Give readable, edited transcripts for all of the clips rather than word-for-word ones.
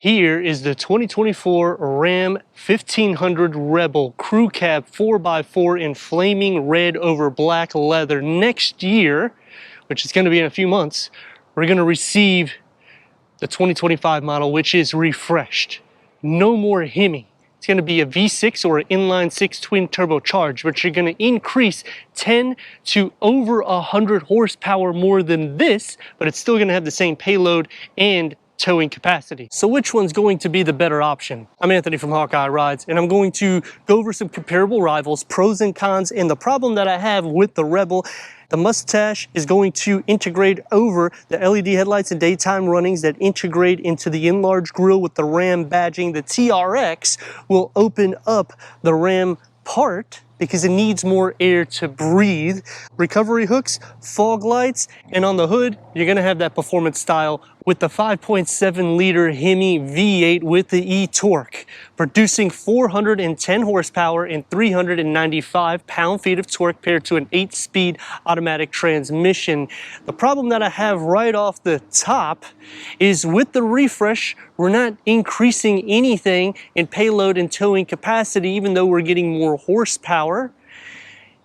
Here is the 2024 Ram 1500 Rebel Crew Cab 4x4 in flaming red over black leather. Next year, which is going to be in a few months, we're going to receive the 2025 model, which is refreshed. No more hemi. It's going to be a V6 or an inline 6 twin turbocharged, which are going to increase 10 to over 100 horsepower more than this, but it's still going to have the same payload and towing capacity. So which one's going to be the better option? I'm Anthony from Hawkeye Rides, and I'm going to go over some comparable rivals, pros and cons, and the problem that I have with the Rebel. The Mustache is going to integrate over the LED headlights and daytime runnings that integrate into the enlarged grille with the Ram badging. The TRX will open up the Ram part because it needs more air to breathe. Recovery hooks, fog lights, and on the hood, you're gonna have that performance style with the 5.7 liter Hemi V8 with the e-torque, producing 410 horsepower and 395 pound-feet of torque paired to an 8-speed automatic transmission. The problem that I have right off the top is with the refresh, we're not increasing anything in payload and towing capacity, even though we're getting more horsepower,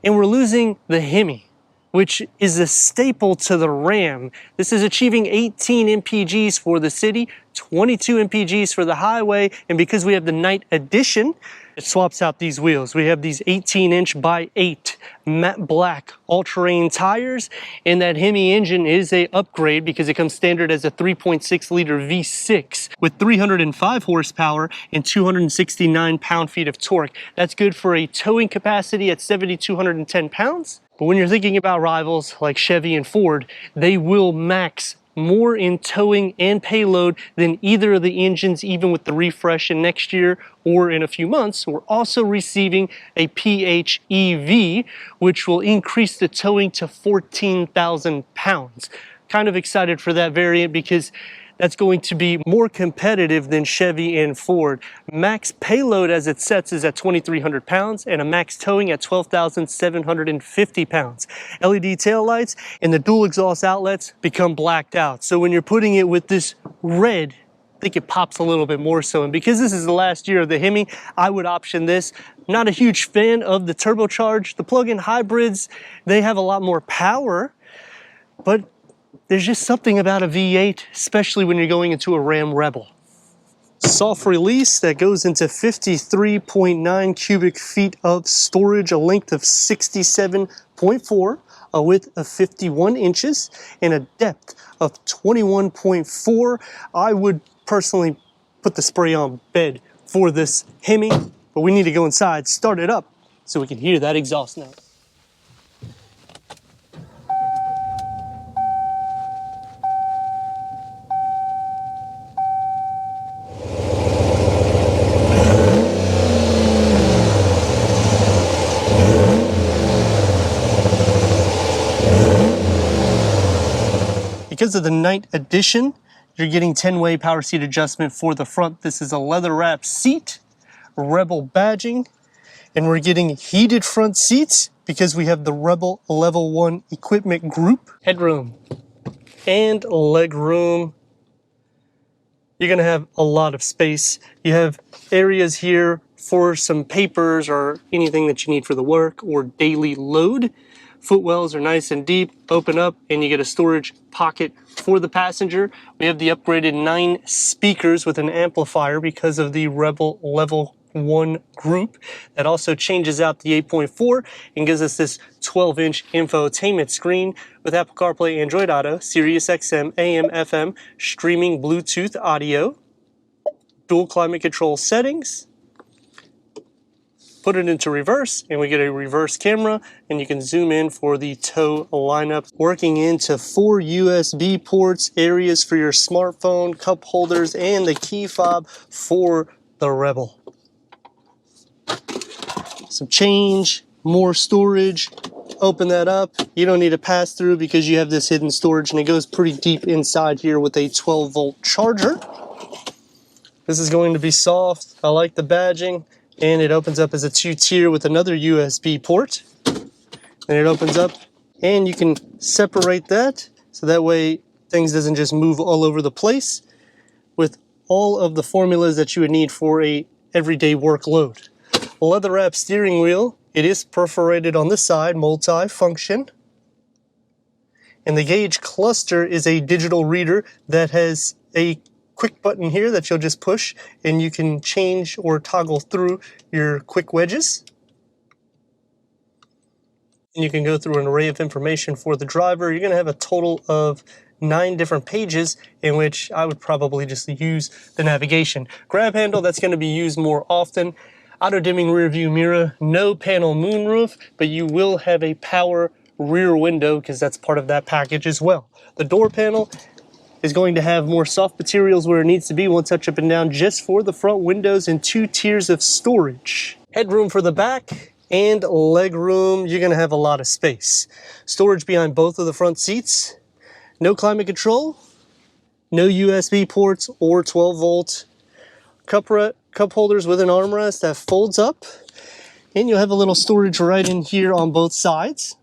and we're losing the Hemi, which is a staple to the Ram. This is achieving 18 mpgs for the city, 22 mpgs for the highway, and because we have the Night Edition, it swaps out these wheels. We have these 18-inch by 8 matte black all-terrain tires, and that Hemi engine is a upgrade because it comes standard as a 3.6 liter V6 with 305 horsepower and 269 pound-feet of torque. That's good for a towing capacity at 7,210 pounds. But when you're thinking about rivals like Chevy and Ford, they will max more in towing and payload than either of the engines, even with the refresh in next year or in a few months. We're also receiving a PHEV, which will increase the towing to 14,000 pounds. Kind of excited for that variant because that's going to be more competitive than Chevy and Ford. Max payload as it sets is at 2,300 pounds and a max towing at 12,750 pounds. LED taillights and the dual exhaust outlets become blacked out. So when you're putting it with this red, I think it pops a little bit more so. And because this is the last year of the Hemi, I would option this. Not a huge fan of the turbocharged. The plug-in hybrids, they have a lot more power, but there's just something about a V8, especially when you're going into a Ram Rebel. Soft release that goes into 53.9 cubic feet of storage, a length of 67.4, a width of 51 inches, and a depth of 21.4. I would personally put the spray-on bed for this Hemi, but we need to go inside, start it up, so we can hear that exhaust note. Because of the Night Edition, you're getting 10-way power seat adjustment for the front. This is a leather-wrapped seat, Rebel badging, and we're getting heated front seats because we have the Rebel Level 1 equipment group. Headroom and leg room. You're gonna have a lot of space. You have areas here for some papers or anything that you need for the work or daily load. Footwells are nice and deep, open up, and you get a storage pocket for the passenger. We have the upgraded 9 speakers with an amplifier because of the Rebel Level 1 group. That also changes out the 8.4 and gives us this 12-inch infotainment screen with Apple CarPlay, Android Auto, Sirius XM, AM, FM, streaming Bluetooth audio, dual climate control settings. Put it into reverse and we get a reverse camera, and you can zoom in for the tow lineup. Working into 4 USB ports, areas for your smartphone, cup holders, and the key fob for the Rebel. Some change, more storage. Open that up. You don't need a pass through because you have this hidden storage, and it goes pretty deep inside here with a 12-volt charger. This is going to be soft. I like the badging. And it opens up as a 2-tier with another USB port. And it opens up and you can separate that so that way things doesn't just move all over the place. With all of the formulas that you would need for a everyday workload. Leather wrap steering wheel, it is perforated on the side, multi-function. And the gauge cluster is a digital reader that has a quick button here that you'll just push, and you can change or toggle through your quick wedges. And you can go through an array of information for the driver. You're going to have a total of 9 different pages, in which I would probably just use the navigation. Grab handle, that's going to be used more often. Auto dimming rear view mirror, no panel moonroof, but you will have a power rear window because that's part of that package as well. The door panel is going to have more soft materials where it needs to be, one touch up and down just for the front windows, and 2 tiers of storage. Headroom for the back and leg room, you're going to have a lot of space. Storage behind both of the front seats. No climate control, no USB ports or 12 volt. Cup holders with an armrest that folds up. And you'll have a little storage right in here on both sides.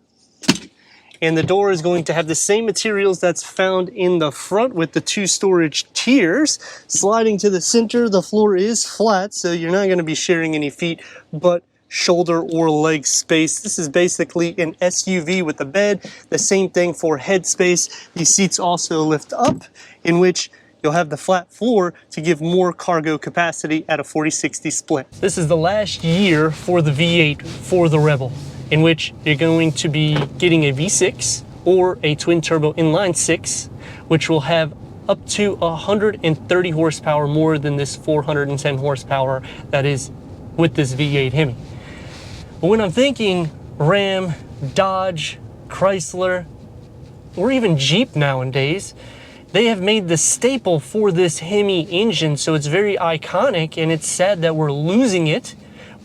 And the door is going to have the same materials that's found in the front with the 2 storage tiers. Sliding to the center, the floor is flat, so you're not going to be sharing any feet, but shoulder or leg space. This is basically an SUV with a bed. The same thing for head space. These seats also lift up, in which you'll have the flat floor to give more cargo capacity at a 40-60 split. This is the last year for the V8 for the Rebel, in which you're going to be getting a V6 or a twin turbo inline 6, which will have up to 130 horsepower more than this 410 horsepower that is with this V8 Hemi. But when I'm thinking Ram, Dodge, Chrysler, or even Jeep nowadays, they have made the staple for this Hemi engine, so it's very iconic, and it's sad that we're losing it.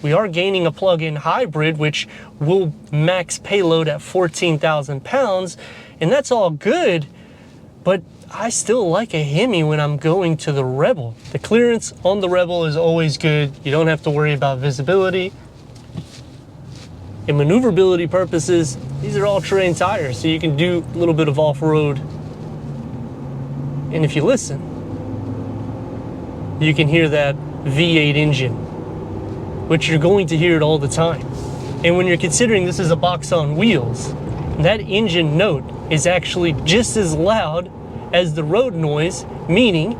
We are gaining a plug-in hybrid, which will max payload at 14,000 pounds, and that's all good, but I still like a Hemi when I'm going to the Rebel. The clearance on the Rebel is always good. You don't have to worry about visibility. In maneuverability purposes, these are all-terrain tires, so you can do a little bit of off-road. And if you listen, you can hear that V8 engine, which you're going to hear it all the time. And when you're considering this is a box on wheels, that engine note is actually just as loud as the road noise, meaning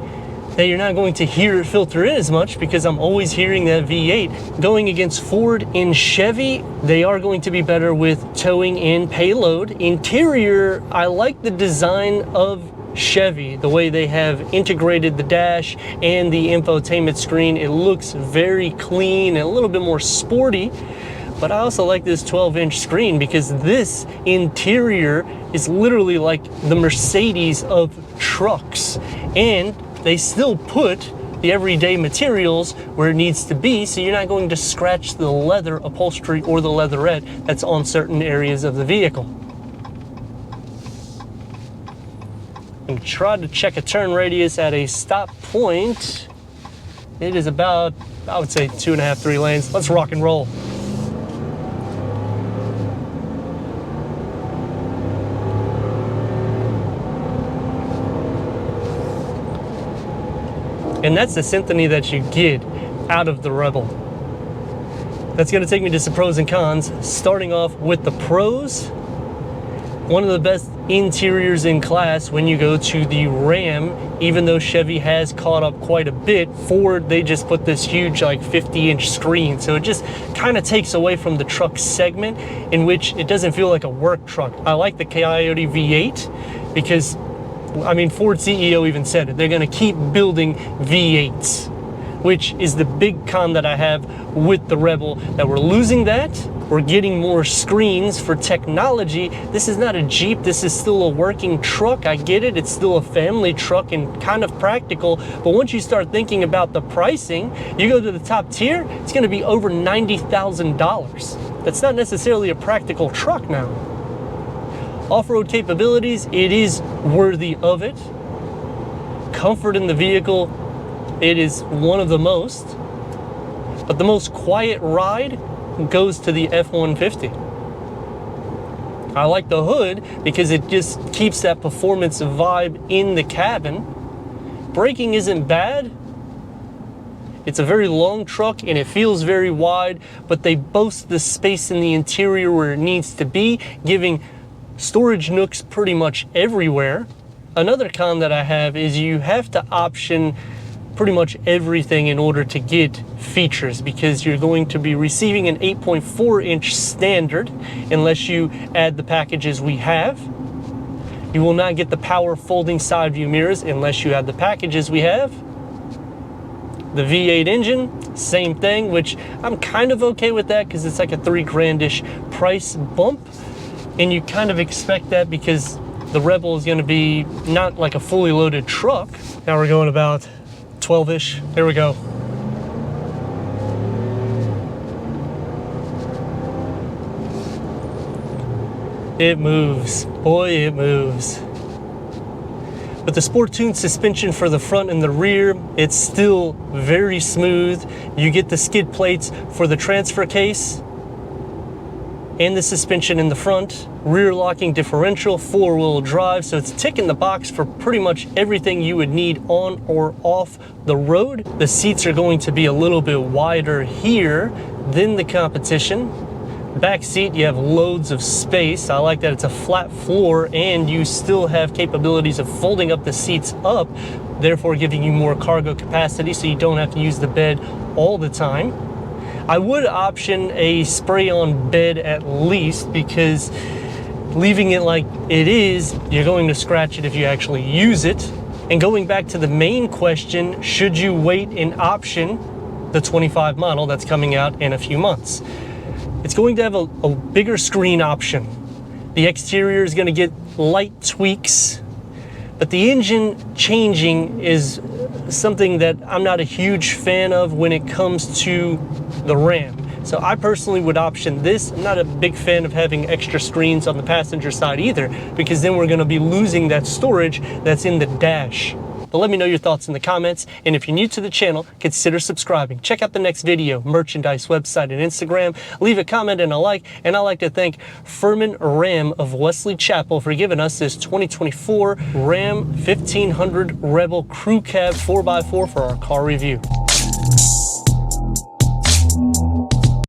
that you're not going to hear it filter in as much, because I'm always hearing that V8. Going against Ford and Chevy, they are going to be better with towing and payload. Interior, I like the design of Chevy, the way they have integrated the dash and the infotainment screen. It looks very clean and a little bit more sporty. But I also like this 12-inch screen, because this interior is literally like the Mercedes of trucks, and they still put the everyday materials where it needs to be, so you're not going to scratch the leather upholstery or the leatherette that's on certain areas of the vehicle. And try to check a turn radius at a stop point. It is about, I would say, 2.5, 3 lanes. Let's rock and roll. And that's the symphony that you get out of the Rebel. That's going to take me to some pros and cons. Starting off with the pros, one of the best interiors in class when you go to the Ram. Even though Chevy has caught up quite a bit, Ford, they just put this huge like 50-inch screen, so it just kind of takes away from the truck segment, in which it doesn't feel like a work truck. I like the Coyote V8 because, I mean, Ford CEO even said it. They're going to keep building V8s, which is the big con that I have with the Rebel, that we're losing that. We're getting more screens for technology. This is not a Jeep. This is still a working truck. I get it. It's still a family truck and kind of practical. But once you start thinking about the pricing, you go to the top tier, it's going to be over $90,000. That's not necessarily a practical truck now. Off-road capabilities, it is worthy of it. Comfort in the vehicle, it is one of the most. But the most quiet ride goes to the F-150. I like the hood because it just keeps that performance vibe in the cabin. Braking isn't bad, It's a very long truck and it feels very wide, but they boast the space in the interior where it needs to be, giving storage nooks pretty much everywhere. Another con that I have is you have to option pretty much everything in order to get features, because you're going to be receiving an 8.4-inch standard unless you add the packages we have. You will not get the power folding side view mirrors unless you add the packages we have. The V8 engine, same thing, which I'm kind of okay with that because it's like a $3 grand-ish price bump, and you kind of expect that because the Rebel is going to be not like a fully loaded truck. Now we're going about 12-ish. There we go. It moves. Boy, it moves. With the sport tuned suspension for the front and the rear, it's still very smooth. You get the skid plates for the transfer case and the suspension in the front, rear locking differential, 4-wheel drive, so it's ticking the box for pretty much everything you would need on or off the road. The seats are going to be a little bit wider here than the competition. Back seat, you have loads of space. I like that it's a flat floor and you still have capabilities of folding up the seats up, therefore giving you more cargo capacity so you don't have to use the bed all the time. I would option a spray-on bed at least, because leaving it like it is, you're going to scratch it if you actually use it. And going back to the main question, should you wait and option the 25 model that's coming out in a few months? It's going to have a bigger screen option. The exterior is going to get light tweaks, but the engine changing is something that I'm not a huge fan of when it comes to the Ram. So I personally would option this. I'm not a big fan of having extra screens on the passenger side either, because then we're going to be losing that storage that's in the dash. But let me know your thoughts in the comments, and if you're new to the channel, consider subscribing. Check out the next video, merchandise, website, and Instagram. Leave a comment and a like, and I'd like to thank Furman Ram of Wesley Chapel for giving us this 2024 Ram 1500 Rebel Crew Cab 4x4 for our car review.